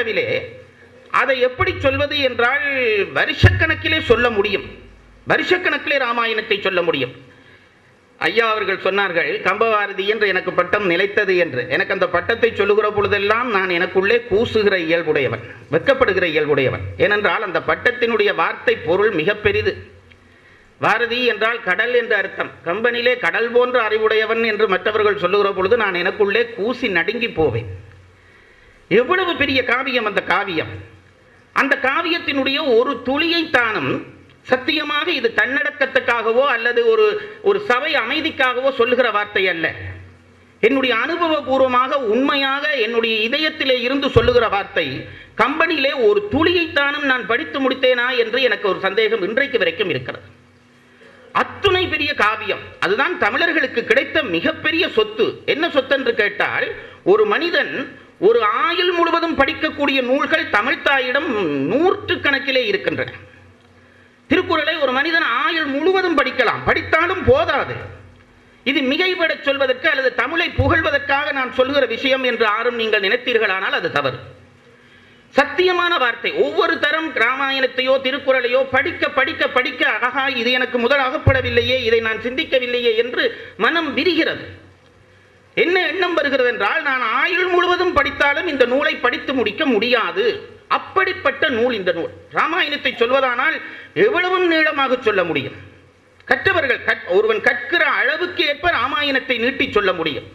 ஒப்பீட்டளவிலே அதை எப்படி சொல்வது என்றால் வருஷக்கணக்கிலே சொல்ல முடியும். வருஷக்கணக்கிலே ராமாயணத்தை சொல்ல முடியும். ஐயா அவர்கள் சொன்னார்கள், கம்பபாரதி என்று எனக்கு பட்டம் நிலைத்தது என்று. எனக்கு அந்த பட்டத்தை சொல்லுகிற பொழுதெல்லாம் நான் எனக்குள்ளே கூசுகிற இயல்புடையவன், வெட்கப்படுகிற இயல்புடையவன். ஏனென்றால் அந்த பட்டத்தினுடைய வார்த்தை பொருள் மிக பெரிது. பாரதி என்றால் கடல் என்று அர்த்தம். கம்பனிலே கடல் போன்ற அறிவுடையவன் என்று மற்றவர்கள் சொல்லுகிற பொழுது நான் எனக்குள்ளே கூசி நடுங்கி போவேன். எவ்வளவு பெரிய காவியம் அந்த காவியம்! அந்த காவியத்தினுடைய ஒரு துளியை தானும் சத்தியமாக இது தன்னடக்கத்துக்காகவோ அல்லது ஒரு சபை அமைதிக்காகவோ சொல்லுகிற வார்த்தை அல்ல. என்னுடைய அனுபவபூர்வமாக உண்மையாக என்னுடைய இதயத்திலே இருந்து சொல்லுகிற வார்த்தை. கம்பனிலே ஒரு துளியைத்தானும் நான் படித்து முடித்தேனா என்று எனக்கு ஒரு சந்தேகம் இன்றைக்கு வரைக்கும் இருக்கிறது. அத்துணை பெரிய காவியம். அதுதான் தமிழர்களுக்கு கிடைத்த மிகப்பெரிய சொத்து. என்ன சொத்து என்று கேட்டால், ஒரு மனிதன் ஒரு ஆயுள் முழுவதும் படிக்கக்கூடிய நூல்கள் தமிழ்த்தாயிடம் நூற்றுக்கணக்கிலே இருக்கின்றன. திருக்குறளை ஒரு மனிதன் ஆயுள் முழுவதும் படிக்கலாம், படித்தாலும் போதாது. இது மிகைபட சொல்வதற்கு அல்லது தமிழை புகழ்வதற்காக நான் சொல்லுகிற விஷயம் என்று யாரும் நீங்கள் நினைத்தீர்களானால் அது தவறு. சத்தியமான வார்த்தை. ஒவ்வொரு தரம் ராமாயணத்தையோ திருக்குறளையோ படிக்க படிக்க படிக்க அழகா இது எனக்கு முதல் அகப்படவில்லையே, இதை நான் சிந்திக்கவில்லையே என்று மனம் விரிகிறது. என்ன எண்ணம் வருகிறது என்றால், நான் ஆயுள் முழுவதும் படித்தாலும் இந்த நூலை படித்து முடிக்க முடியாது. அப்படிப்பட்ட நூல் இந்த நூல். ராமாயணத்தை சொல்வதானால் எவ்வளவு நீளமாக சொல்ல முடியும். கற்றவர்கள் ஒருவன் கற்கிற அளவுக்கு ஏற்ப ராமாயணத்தை நீட்டி சொல்ல முடியும்.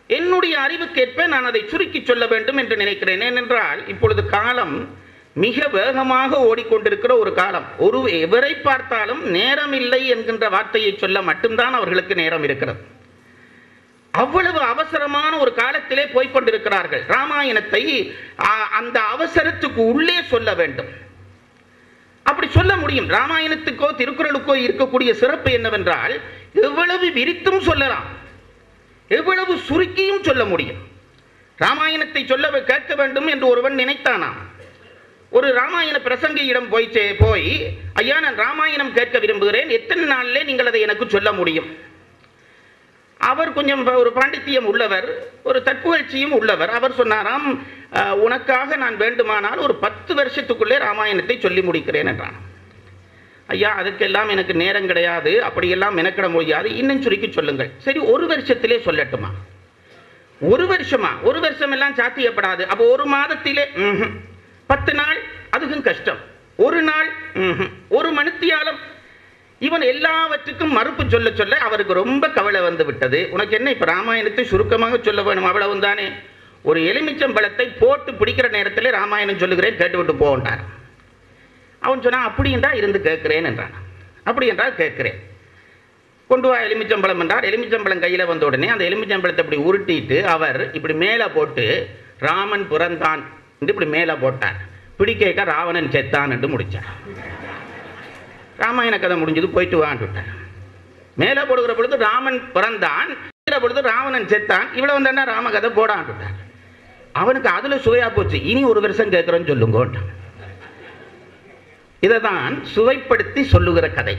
என்னுடைய அறிவுக்கேற்ப நான் அதை சுருக்கி சொல்ல வேண்டும் என்று நினைக்கிறேன். ஏனென்றால் இப்பொழுது காலம் மிக வேகமாக ஓடிக்கொண்டிருக்கிற ஒரு காலம். எவரை பார்த்தாலும் நேரம் இல்லை என்கின்ற வார்த்தையை சொல்ல மட்டும்தான் அவர்களுக்கு நேரம் இருக்கிறது. அவ்வளவு அவசரமான ஒரு காலத்திலே போய்கொண்டிருக்கிறார்கள். ராமாயணத்தை அந்த அவசரத்துக்கு உள்ளே சொல்ல வேண்டும். அப்படி சொல்ல முடியும். ராமாயணத்துக்கோ திருக்குறளுக்கோ இருக்கக்கூடிய சிறப்பு என்னவென்றால், எவ்வளவு விரித்தும் சொல்லலாம், எவ்வளவு சுருக்கியும் சொல்ல முடியும். ராமாயணத்தை சொல்ல கேட்க வேண்டும் என்று ஒருவன் நினைத்தானாம். ஒரு ராமாயண பிரசங்கியிடம் போய் ஐயா, நான் ராமாயணம் கேட்க விரும்புகிறேன், எத்தனை நாளிலே நீங்கள் அதை எனக்கு சொல்ல முடியும்? அவர் கொஞ்சம் ஒரு பாண்டித்தியம் உள்ளவர், ஒரு தற்புகழ்ச்சியும் உள்ளவர். அவர் சொன்னாராம், உனக்காக நான் வேண்டுமானால் ஒரு 10 வருஷத்துக்குள்ளே ராமாயணத்தை சொல்லி முடிக்கிறேன் என்றான். ஐயா, அதுக்கெல்லாம் எனக்கு நேரம் கிடையாது, அப்படியெல்லாம் மெனக்கிட முடியாது, இன்னும் சுருக்கி சொல்லுங்கள். சரி, 1 வருஷத்திலே சொல்லட்டுமா? 1 வருஷமா? 1 வருஷம் எல்லாம் சாத்தியப்படாது. அப்போ 1 மாதத்திலே 10 நாள், அதுக்கும் கஷ்டம். 1 நாள், 1 மணித்தியாலம். இவன் எல்லாவற்றுக்கும் மறுப்பு சொல்ல சொல்ல அவருக்கு ரொம்ப கவலை வந்து விட்டது. உனக்கு என்ன, இப்ப ராமாயணத்தை சுருக்கமாக சொல்ல வேணும், அவ்வளவு தானே? ஒரு எலுமிச்சம்பழத்தை போட்டு பிடிக்கிற நேரத்திலே ராமாயணம் சொல்லுகிறேன், கேட்டுவிட்டு போன்றார். அவன் சொன்னான், அப்படி என்றால் இருந்து கேட்கிறேன் என்றான். அப்படி என்றால் கேட்கிறேன், கொண்டு வா எலுமிச்சம்பழம் என்றார். எலுமிச்சம்பழம் கையில் வந்த உடனே அந்த எலுமிச்சம்பழத்தை இப்படி உருட்டிட்டு அவர் இப்படி மேலே போட்டு ராமன் பிறந்தான் என்று இப்படி மேலே போட்டார். பிடிக்க ராவணன் செத்தான் என்று முடிச்சார். ராமாயண கதை முடிஞ்சது, போயிட்டு வான்னு விட்டார். மேலே போடுகிற பொழுது ராமன் பிறந்தான், பொழுது ராவணன் செத்தான், இவ்வளவு வந்தா ராம கதை போடான்னு விட்டார். அவனுக்கு அதுல சுவையா போச்சு. இனி 1 வருஷம் கேட்கிறோன்னு சொல்லுங்க. இதைதான் சுவைப்படுத்தி சொல்லுகிற கதை.